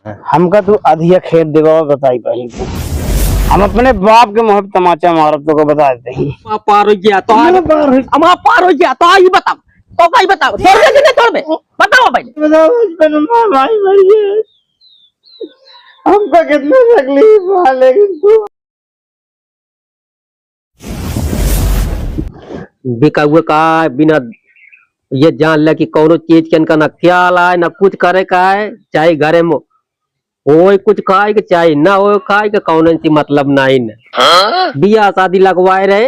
हमका तू अधिया खेत देगा बताई पहले तू। हम अपने बाप के मुंह पे तमाचा मारब तो को बता देते हैं। पार हो गया तो पार हो गया तो आई बताओ तो भाई बताओ छोड़ दे कि छोड़ दे बताओ भाई बताओ बचपन में भाई मर गए हमका कितना तकलीफ हुआ लेकिन तू बिका हुआ का बिना ये जान ले कि कोनो चीज के इनका ना ख्याल आए ना कुछ करे का है चाहे घरे में हो कुछ खाए के चाहे ना हो खाए के कौन सी मतलब नहीं न बिया शादी लगवाए रहे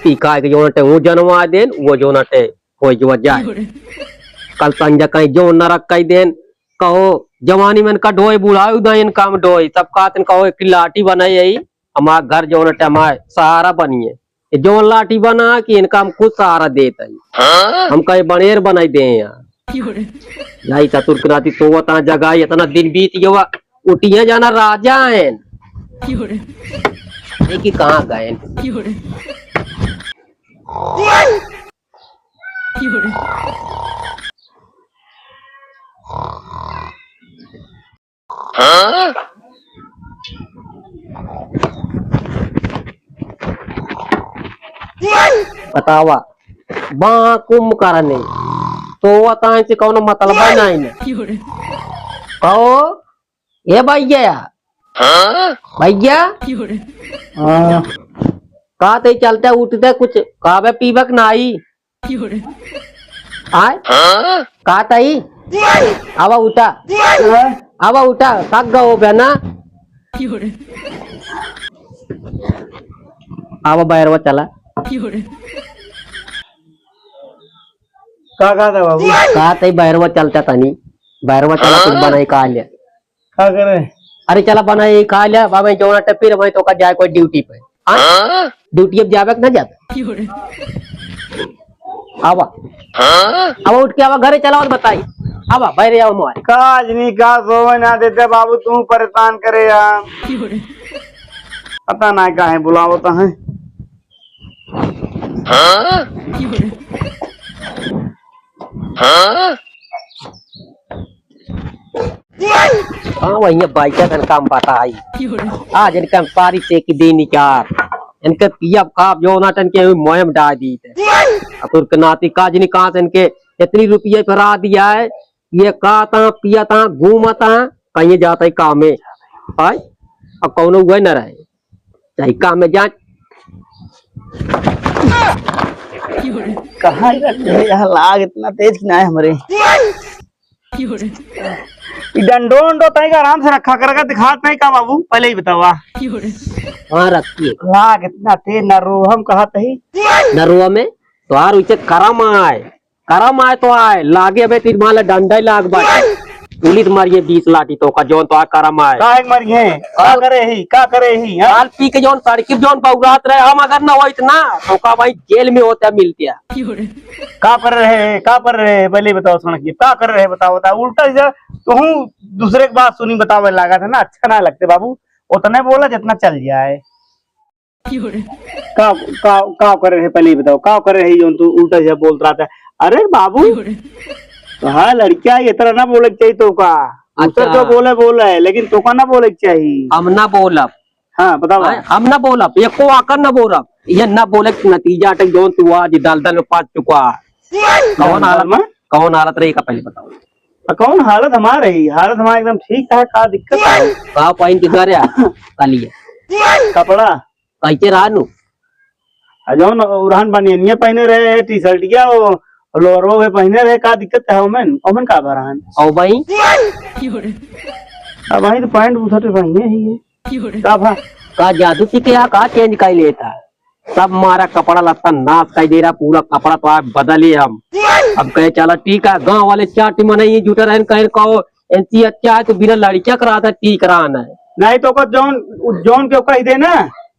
पी खाए के जो नटे वो जनवा देन वो जो नटे हो जो जाए कल संजय कहीं जो नरक कही देन कहो जवानी में इनका ढोए बुढ़ाए उदा इनका में ढोए सब कहते कहो एक लाठी बनाई यही हमारा घर जो नटे हमारे सहारा बनिए जो लाठी बना कि इनका हम खुद सहारा देता है हम कहीं बनेर बनाई दे यहाँ यही चतुर कराती तो वता जगह इतना दिन बीत गया उठिए जाना राजा है कि कहाँ गए बतावा बा कुम करने तो वता से कौन मतलब नहीं कहो ये भैया भैया कहा ते चलते उठते कुछ कहा पीबक नाई आय कहा तई आवा उठा थक गो बहना आवा बैरवा चला का था बाबू कहा तई बैरवा चलता तनी बैरवा चला कुछ बनाई खा लिया क्या करे अरे चला बनाई खा लिया बाबा जो फिर वही तो का जाए कोई ड्यूटी पे ड्यूटी अब जावे ना जाता आवा आवा उठ के आवा घरे चला और बताई आवा बैरे आओ मोबाइल काज नहीं का सोवे ना देते बाबू तू परेशान करे यार पता ना काहे बुलावो तो है हाँ वही बाइक का काम पता आई आज इनका पारी से की दे निकार इनके पियब खाब जो ना के मोहम डाल दी तुर्क नाती काज नहीं कहा से इनके इतनी रुपये फरा दिया है ये खाता पियाता घूमता कहीं जाता है काम में आय अब कौन हुआ न रहे चाहे काम में जा कहाँ लाग इतना तेज ना है हमारे डंडो डंडो तय का आराम से रखा करेगा दिखात नहीं का बाबू पहले ही बतावा हाँ रखिए लाग इतना तेज न रो हम कहा तही न रुआ में तो यार उसे करम आए तो आए लागे अबे तीर माला डंडा ही लाग बाटे पुलिस मारिए 20 लाठी तो का जोन तो करम आए काहे मरी है का करे ही हाल पी के जोन तरकीब जोन बहुरात रहे हम अगर ना हो इतना तो का भाई जेल में होता मिलते का कर रहे पहले बताओ सुन के का कर रहे बताओ उल्टा से तो हूँ दूसरे की बात सुनी बतावे लगा था ना अच्छा ना लगते बाबू उतने बोला जितना चल जाए का कर रहे पहले बताओ का कर रहे जो तू उल्टा से बोल रहा था अरे बाबू हाँ लड़कियां ये तरह ना बोले चाहिए तो का अच्छा तो बोले है लेकिन तो का ना बोले चाहिए हम ना बोलब हाँ बताओ हम ना बोलब ये को आकर ना बोलब ये ना बोले नतीजा अटक जो तू आज दलदल में पास चुका कौन हालत रही का पहले बताओ कौन हालत हमारे एकदम ठीक है का दिक्कत है का पहन के घर काली कपड़ा कैसे रानू जौन उड़ान बनिया पहने रहे टी शर्ट क्या लोअर वो पहने रहे का दिक्कत है ओमन का भरान ओ भाई अब भाई तो पैंट बुथटे पहने ही है का जादू की क्या का चेंज कर लेता सब हमारा कपड़ा लत्ता नाश कर दे रहा पूरा कपड़ा तो आप बदले हम अब कहे चला ठीक है गांव वाले चाट मनाइए जुटा रहे कहे कहो ऐसी अच्छा है तो बिना लड़कियां करा था ठीक कराना है नहीं तो जोन के कह दे ना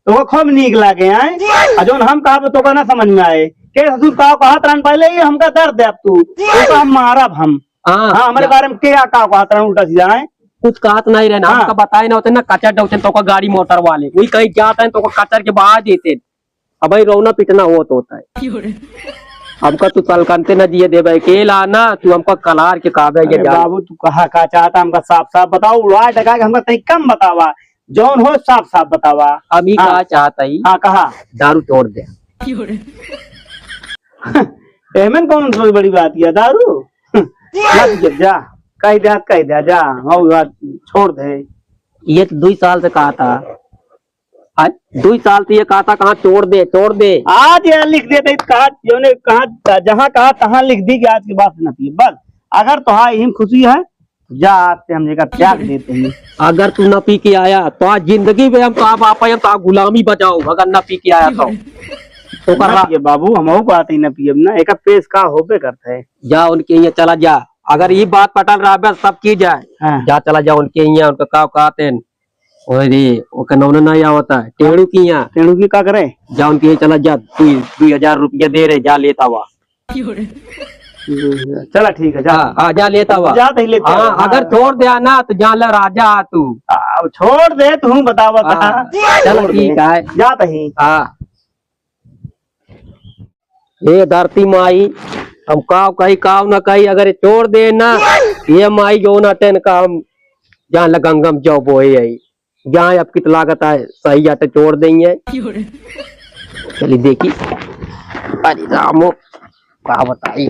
तो खूब नीक लागे हैं जोन हम कहा तो ना समझ में आए के ससुर कहा तरन पहले ही हमका दर्द है अब तू तो हम मारब हम हाँ हमारे बारे में क्या कहा तरन उल्टा सीधा है कुछ कहत नहीं रहना हमका बताए ना होते ना कचर डोचन तो का गाड़ी मोटर वाले वही कहीं जाता है तो कचर के बाहर देते अब भाई रोना पिटना होता है हमका तू तलकनते न दिए देवे के लाना तू हमको कलार के काबे अरे के जान बाबू तू कहा का चाहता हमका साफ साफ बताओ, उड़ा टका के हमका तई कम बतावा, जौन हो साफ साफ बतावा। अभी हाँ। कहा चाहता ही हाँ कहा दारू तोड़ दे। एमन कौन सी बड़ी बात है दारू? मत गिर जा, कह दे जा, वो बात छोड़ दे। ये तो 2 साल से कहा था, 2 साल से ये कहा था कहाँ तोड़ दे। आज ये लिख देते कहा, जो ने कहा जहाँ कहा तहाँ लिख दी कि आज के बाद से न पिए बस। अगर तो हाँ यही खुशी है जा, आते हम जगह त्याग देते हैं। अगर तू न पी के आया तो आज जिंदगी में हम कहा पापा हम कहा गुलामी बचाओ, अगर न पी के आया तो कर रहा ये बाबू हम बात ही न पिए ना, एक पेश का होबे करता है। जा उनके यहाँ चला जा, अगर ये बात पटल रहा है सब की जाए। हाँ। जा चला जा उनके यहाँ, उनका का कहते हैं ओके नौना नहीं आवता है टेढ़ू की यहाँ, टेढ़ू की का करे? जा उनके यहाँ चला जा, 2000 रुपया दे रहे, जा लेता हुआ। चला ठीक है जा। हाँ जा लेता हुआ। जा तो लेते। हाँ अगर छोड़ दिया ना तो जान ला राजा तू। छोड़ दे तू बतावा। चल ठीक है जा तही। हाँ ये धरती माई हम काव न कही, अगर छोड़ दे ना ये माई जो ना तेन का हम जान ला गंगम जाओ बोए आई, जहाँ अब कित लागत है सही जाते छोड़ देंगे। चलिए देखी अरे रामो क्या बताई,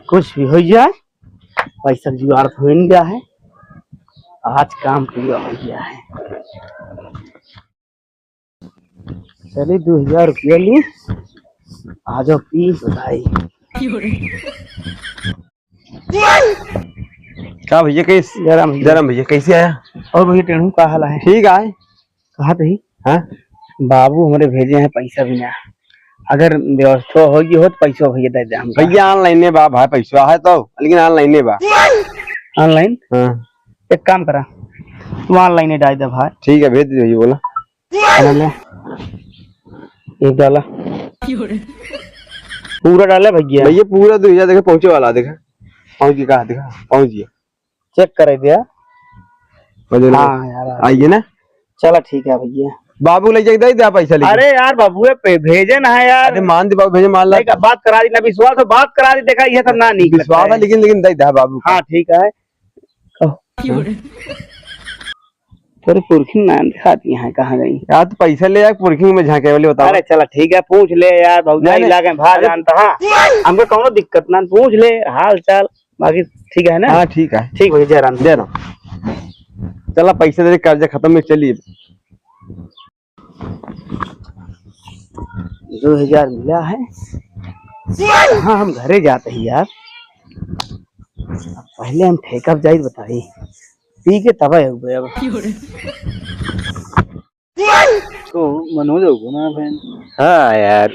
कुछ भी हो जाए पैसा जुगाड़ हो नहीं गया है, आज काम पूरा हो गया है। चलिए 2000 रुपया ली, आ जाओ पी बताई। क्या भैया कैसे? जरा भैया कैसे आया? और भैया टेढ़ू का हाल है? ठीक है। कहा थी? हाँ बाबू हमारे भेजे हैं पैसा भी ना, अगर व्यवस्था होगी हो तो पैसा भैया दे दे हमको। भैया ऑनलाइन ने बा भाई पैसा है तो, लेकिन ऑनलाइन ने बा। ऑनलाइन? हाँ एक काम करा तू ऑनलाइन डाल दे भाई। ठीक है भेज दे भैया। बोला ले एक डाला पूरा डाले भैया। भैया पूरा 2000 देखा पहुंचे वाला, देखा पहुंच गया, कहा देखा पहुंच गया, चेक कर दिया। हाँ यार आइए ना। चला ठीक है भैया। बाबू ले जाए दे पैसा ले। अरे यार बाबू भेजे ना है यार। अरे मान दे बाबू, भेजे मान ला, बात करा दी ना, विश्वास हो बात करा दी, देखा ये सब ना नहीं विश्वास है लेकिन दे दे बाबू। हाँ ठीक है। तेरे पुरखी नाम दिखाती है कहाँ गई यार तो पैसा ले यार, पुरखी में झांके वाले बता। अरे चला ठीक है पूछ ले यार, बहुत लागे भाई जानता है हमको कौनो दिक्कत ना, पूछ ले हाल चाल बाकी ठीक है ना। हाँ ठीक है। ठीक भैया जयराम। चला पैसा दे, कर्जा खत्म में चलिए। 2000 मिला है। हाँ हम घरे जाते हैं यार, पहले हम ठेका जाए बताई पी के तबाह हो गए। अब तो मनोज हो ना बहन। हाँ यार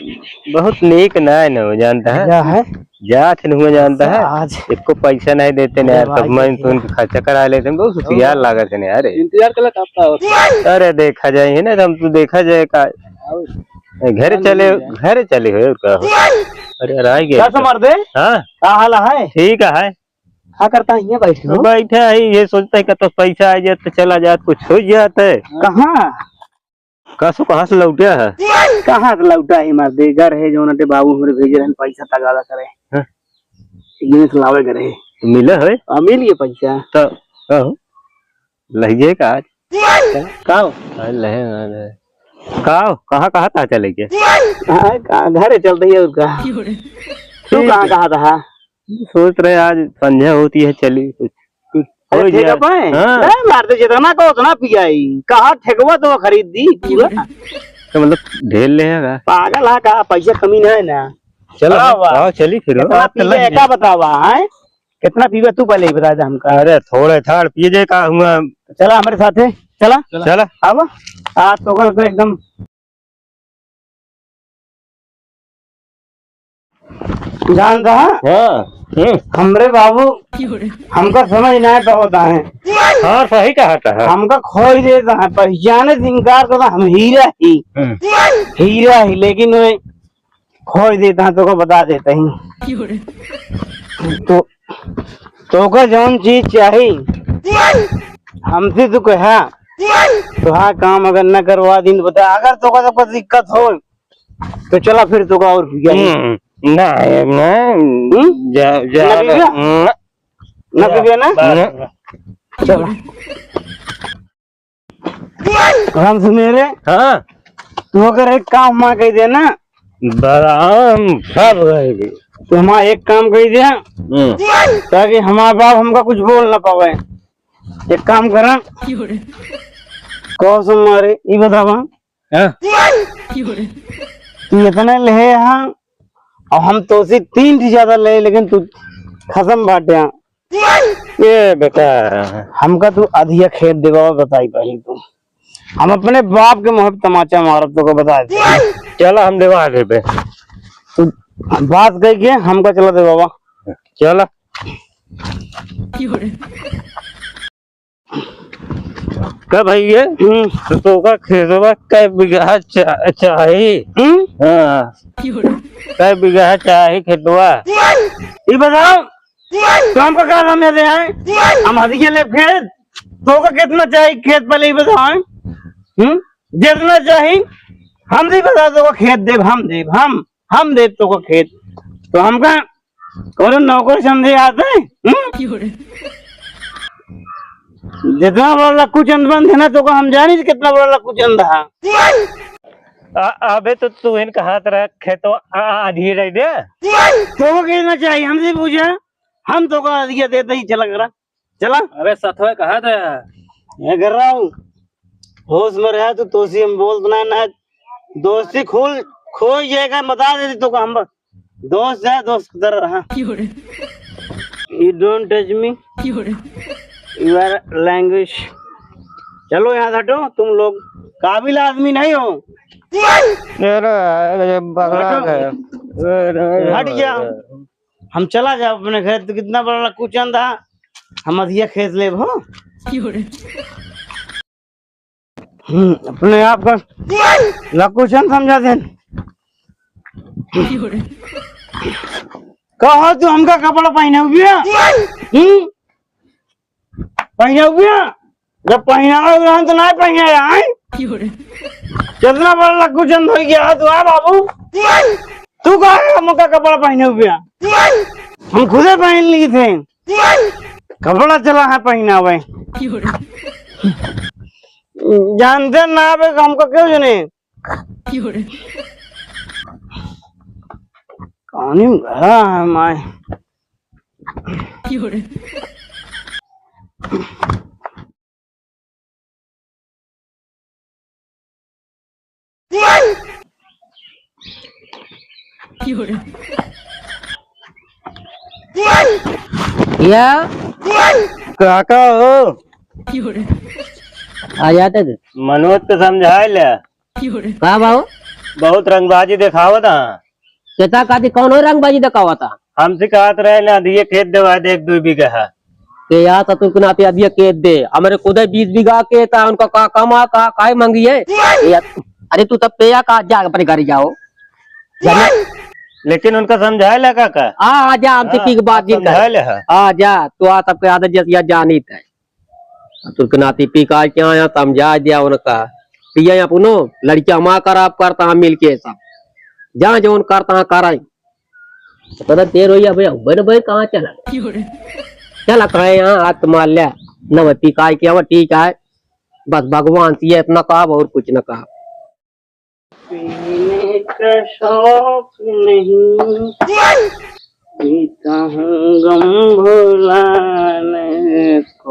बहुत नेक ना है ना जानता है, क्या है जात नहीं जानता है, आज इसको पैसा नहीं देते ना यार, तब मैं तो उनके खर्चा करा लेते हैं, बहुत होशियार लागत है यार। इंतजार कर लगता। अरे देखा जाए ना हम तो देखा जाए का घर चले हो का। अरे यार आ गया क्या समझ दे। हाँ क्या हाल है? ठीक है। क्या करता है ये बैठे बैठा है ये सोचता है कि तो पैसा आ जाए तो चला जाए, कुछ हो जाता है। कहाँ कहाँ से लौटा है? कहाँ से लौटा है मर्दे, घर है जो नटे बाबू मेरे भेजे रहे पैसा तगादा करे। हाँ? ये से लावे करे मिला है मिल गया पैसा तो लहिए का आज काओ कहाँ था चले के? घरे चल रही है उसका। तू कहाँ था? सोच रहे आज संध्या होती है, चली कुछ हो जाए। हाँ। मारते जितना को उतना पियाई, कहा ठेकवा तो खरीद दी पूरा। तो मतलब ढेर लेगा पागल है, कहा पैसा कमी है ना। चलो आओ चली फिर। क्या बतावा है कितना पीवा तू पहले ही बता दे हमका। अरे थोड़े थाड़ पिए जाए का हुआ। चला हमारे साथ है, चला अब आज तो एकदम जानता है हमरे बाबू हमका समझ ना तो होता है। हाँ सही कहा था। हमका खोई देता है, पहचाने से इनकार करता हम हीरा ही लेकिन वे खोई देता है तो को बता देता ही। तो का जौन चीज चाहिए हमसे तो कहा तो हाँ काम अगर न करवा दिन बता, अगर तो का दिक्कत हो तो चला फिर तो का और क्या ना पीबे ना चला हम सुने रे। हाँ तू अगर एक काम माँ कह दे ना बराम सब रहेगी। तो हम एक काम कह दिया ताकि हमारा बाप हमका कुछ बोल ना पावे। एक काम करा कौ मारे ये बतावा तू इतना ले यहाँ और हम तो से 3 से ज्यादा ले, लेकिन तू खत्म बाटे ये बेटा हमका तू अधिया खेत देगा बताई पहले तू। हम अपने बाप के मुँह पे तमाचा मारब तो को बता दे। चला हम देवा दे पे तू बात कह के हमका चला दे बाबा चला का भैया तो का खेतवा कै बीघा चाहिए? हाँ कै बीघा चाहिए खेतवा ये बताओ तो हमका क्या समझ दे आए हम अधिया ले खेत तो का कितना चाहिए खेत पहले ही बताओ। जितना चाहिए हम नहीं बता दो खेत देव हम देव तो को खेत तो हमका कौन नौकर समझे आते जितना बड़ा लक्कू चंद बंद है ना तो हम जानी कितना बड़ा लक्कू चंद है। अबे तो तू इनका हाथ रखे तो आधी रह दे तो को कहना चाहिए हमसे पूछा हम तो का अधिया देते ही चला करा चला। अबे सतवे कहा था ये कर रहा हूँ होश में रहा तो तोसी हम बोल ना दोस्ती खो जाएगा बता देती तो हम दोस्त है दोस्त की तरह रहा। You don't touch me. Your language. चलो यहाँ हटो तुम लोग काबिल आदमी नहीं हो। हट जा हम चला जाओ अपने घर तो कितना बड़ा लक्कू चंद है हम अधिया खेत ले हो अपने आप का लक्कू चंद समझा दे। कहो तू हमका कपड़ा पहने हुए पहने हुए जब पहना तो नहीं पहने आए कितना बड़ा लक्कू चंद हो गया तू आ बाबू तू कहा हमका कपड़ा पहने हुए हम खुदे पहन लिए थे कपड़ा चला है पहना हुए जानते ना हमको क्यों जने कहानी भरा है माय या काका हो आ जाते थे मनोज को समझाए ले कहा बाबू बहुत रंगबाजी दिखावा था कहता कहती कौन हो रंगबाजी दिखावा था हमसे कहत रहे ना दिए खेत देवा दे 1-2 बीघा है के यार तुम को नाते अभी खेत दे हमारे खुद 20 बीघा के था उनका का कमा का काय मांगी है अरे तू तब पे का जा अपने घर जाओ लेकिन उनका समझाए ले काका आ जा हमसे की बात जी आ जा तू आ सबके आदत जैसे जानी है तुम नाती पी का क्या आया समझा दिया उनका पिया या पुनो लड़कियां माँ खराब करता मिल के सब जहाँ जो करता कराई पता देर हो भैया बन भाई कहाँ चला चला कहे यहाँ हाथ मार लिया न पीका किया ठीक है बस भगवान से इतना कहा और कुछ न कहा पीने का शौक नहीं पीता हूँ गम भुलाने को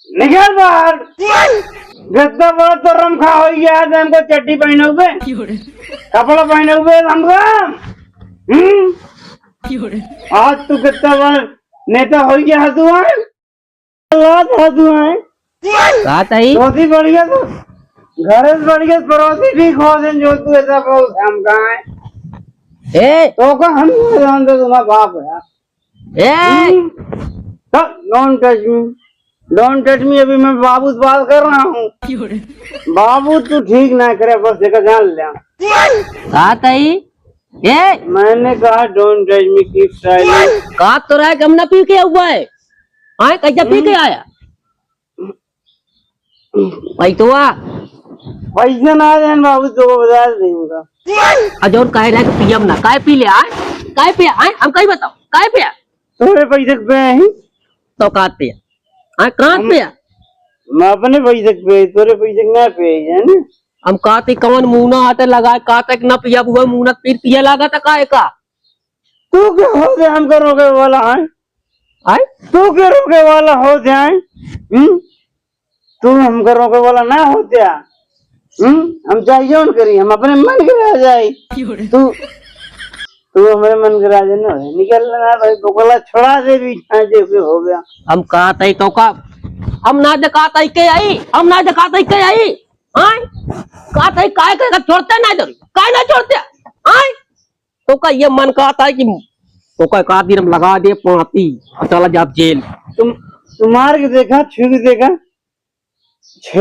निकल बाहर गद्दा बड़ा तो रमखा हो गया है हमको चड्डी पहने हुए कपड़ा पहने हुए हमको आज तू कितना बड़ा नेता हो गया है तू है धोती बढ़िया तो घर से बढ़िया पड़ोसी ठीक हो दिन जो तू ऐसा बोल हम कहाँ है तो का हम जानते तुम्हारा बाप है don't touch me don't touch me अभी मैं बाबू से बात कर रहा हूँ बाबू तू ठीक ना करे बस देखा जान ले मैंने कहा don't touch me keep silent का तो रहा है हम ना पी के हुआ है आए कैसे पी के आया पैसवा पैसा ना आ जाए बाबू तो बता देंगे। अजौन कह रहे पियम ना काय पी ले आए काय पिया आए हम कहीं बताओ काय पिया तोरे पैसे पे ही तो काट पिया आए कहाँ पिया मैं अपने पैसे पे तोरे पैसे ना पे है ना। हम कहते कौन मुंह आते लगाए कहते न पिया हुआ मुंह पीर पिया लगा था काय का तू क्या हो गया हमको रोके वाला है आए तू क्या रोके वाला हो जाए तू हमको रोके वाला ना हो जा हम चाहिए करी हम अपने मन के रह जाए तू तू हमारे मन के राजा ना निकल ना भाई बोला छोड़ा दे भी हो गया। हम कहते तो का हम ना दिखाते के आई हम ना दिखाते के आई आए कहते काय का छोड़ते ना इधर काय ना छोड़ते आए तो का ये मन कहता है कि तो का दिन हम लगा दे पाती चला जा जेल तुम मार के देखा छू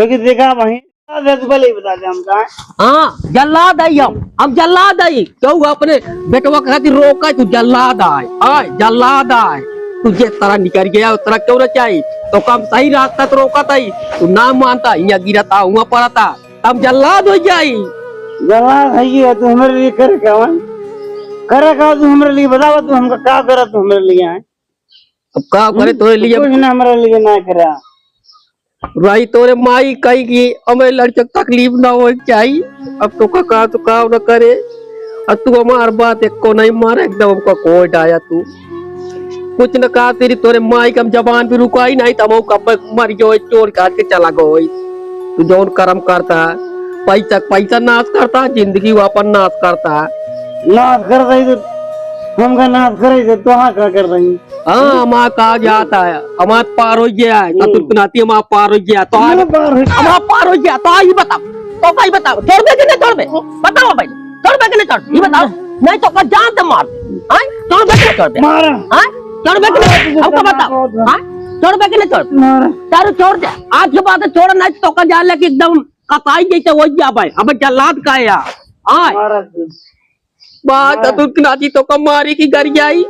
के देखा वहीं भले ही बता दे हम कहा। हाँ जल्लाद आई हम जल्लाद आई क्यों अपने बेटवा के खातिर रोका तू जल्लाद आए जल्लाद आए तुझे तरह निकल गया उतना क्यों ना चाहिए तो कम सही रास्ता तो रोका था तू ना मानता यहाँ गिरता हुआ पड़ा था तब जल्लाद हो जाई जल्लाद है तू हमारे लिए करे क्या तू हमारे लिए बतावा तू हमका क्या करा तू हमारे लिए है अब क्या करे तोरे लिए कुछ ना हमारे लिए ना करा भाई तोरे माई कही की हमें लड़के तकलीफ ना हो चाहिए अब तो का तो काम न करे अब तू हमार बात एक को नहीं मारे एकदम हमको कोई डाया तू कुछ न कहा तेरी तोरे माई का जबान भी रुकाई नहीं तब कब मर गयो चोर काट के चला गो तू जौन कर्म करता पैसा नाश करता जिंदगी वापस नाश करता नाश कर रही तो हमका नाश करे तो हाँ क्या कर रही हाँ हमारा कहा जाता है हमारा पार हो गया है चतुर्नाती हमारा पार हो गया तो हमारा पार हो गया तो आई बताओ तो भाई बताओ छोड़ दे कि नहीं छोड़ दे बताओ भाई छोड़ दे कि नहीं छोड़ ये बताओ नहीं तो जान से मार छोड़ दे कि नहीं छोड़ दे छोड़ दे कि नहीं हमको बताओ छोड़ दे कि नहीं छोड़ तारू छोड़ दे आज के बाद छोड़ नहीं तो का जान लेके एकदम कताई जैसे हो गया भाई अब जल्लाद का है यार बात चतुर्नाती तो का मारी की घर आई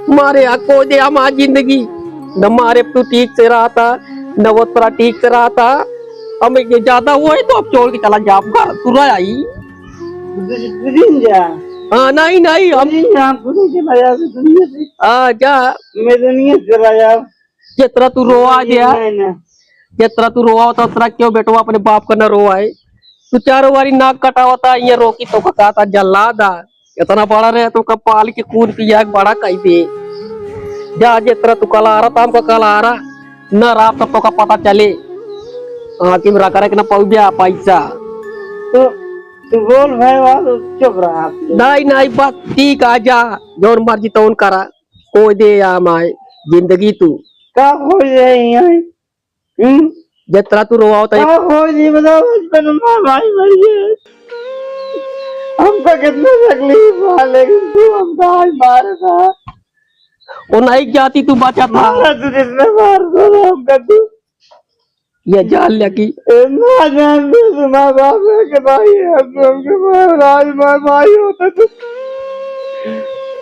मारे को दे हमारी जिंदगी न मारे तू ठीक से रहा था न वो तरह ठीक से रहा था हमें ये ज्यादा हुआ है तो अब छोड़ के चला जा घर तू रहा आई हाँ नहीं हम क्या मैं दुनिया चला जा जितना तू रोआ दिया जितना तू रोआ तो उतना क्यों बेटवा अपने बाप का न रोआ है तू चारों बारी नाक कटा होता ये रोकी तो का कहा था जल्लादा इतना बड़ा रहे तो कब पाल के खून पिया बड़ा कही दे जा जितना तू कल आ रहा था हमको कल आ रहा न रहा तब तो का पता चले कि मेरा करे न पौ गया पैसा तो तू बोल भाई चुप रहा नहीं बात ठीक आ जा जौन मर्जी तो करा कोई दे या माए जिंदगी तू का हो जाए जितना तू रोआ होता है हो जी बताओ बचपन में भाई मर गए हमका कितना तकलीफ हुआ लेकिन तू हमका आज मार था वो नहीं जाती तू बचा था तू जिसने मार दो हमका तू ये जान लिया कि ना जान दे तुम्हारा बाप है कि भाई हमके राज भाई होता तो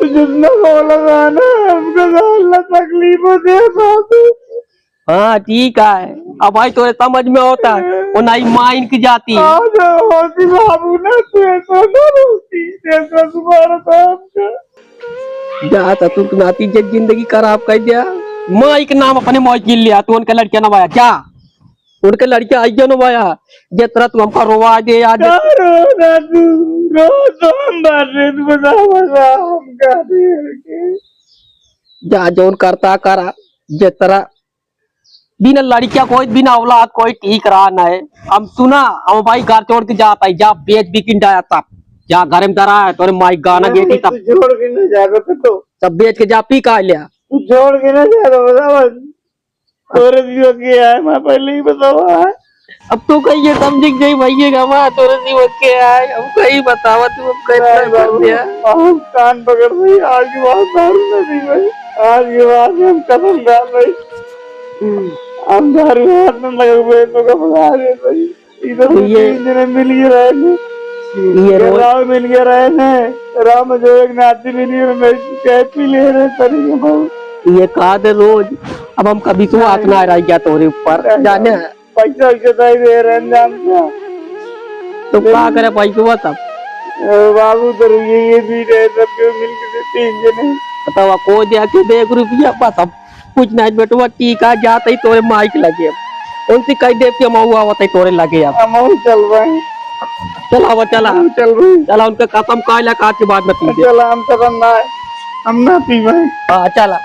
जितना बोला था ना हमको अल्लाह तकलीफ दे बाबू। हाँ ठीक है अब भाई तो समझ में होता है वो नहीं माइन की जाती होती बाबू ना जाता तू नाती जिंदगी खराब कर दिया माई के नाम अपने मौज गिल लिया तू उनके लड़कियां नवाया क्या उनके लड़कियां आई नवाया जितना तू हमका रोवा दे आज जा जोन करता करा जितना बिना लड़किया कोई बिना औलाद कोई ठीक रहा न है हम सुना हम भाई घर छोड़ के जाता है जा बेच बिकिन जाया तब जा घर में डरा है तो माई गाना गेती तब छोड़ के ना जाएगा तो तब बेच के जा पी का लिया छोड़ के ना जाएगा तोरे जीवन के है मैं पहले ही बतावा अब तो कहिए समझ गई भैया गवा तोरे जीवन के है हम कहीं बतावा तू हम कान पकड़ रही आज की बात दारू नहीं भाई आज के बाद हम कदम डाल रही हम दारू हाथ में लगे हुए तो का बता रहे भाई इधर ये मिल ही रहे ये राव मिल गया रहे ने राव में जो एक नाती मिली है मैं कैसे ले रहे तरीके बहुत ये कहा दे रोज अब हम कभी तो हाथ ना रह गया तोरे ऊपर जाने पैसा वैसा दे दे रंजाम का तो क्या करे पैसे वो सब बाबू तो ये भी रहे सबके मिलके 3 जने बतावा को दिया कि 1 रुपया बस अब कुछ नहीं बेटवा टीका जाते ही तोरे माइक लगे उनसे कह दे कि हम हुआ होता तोरे लगे अब हम चल रहे चला चल रहे चला उनके खत्म काला काट के बाद में पी चला हम तो हम ना पी भाई हाँ चला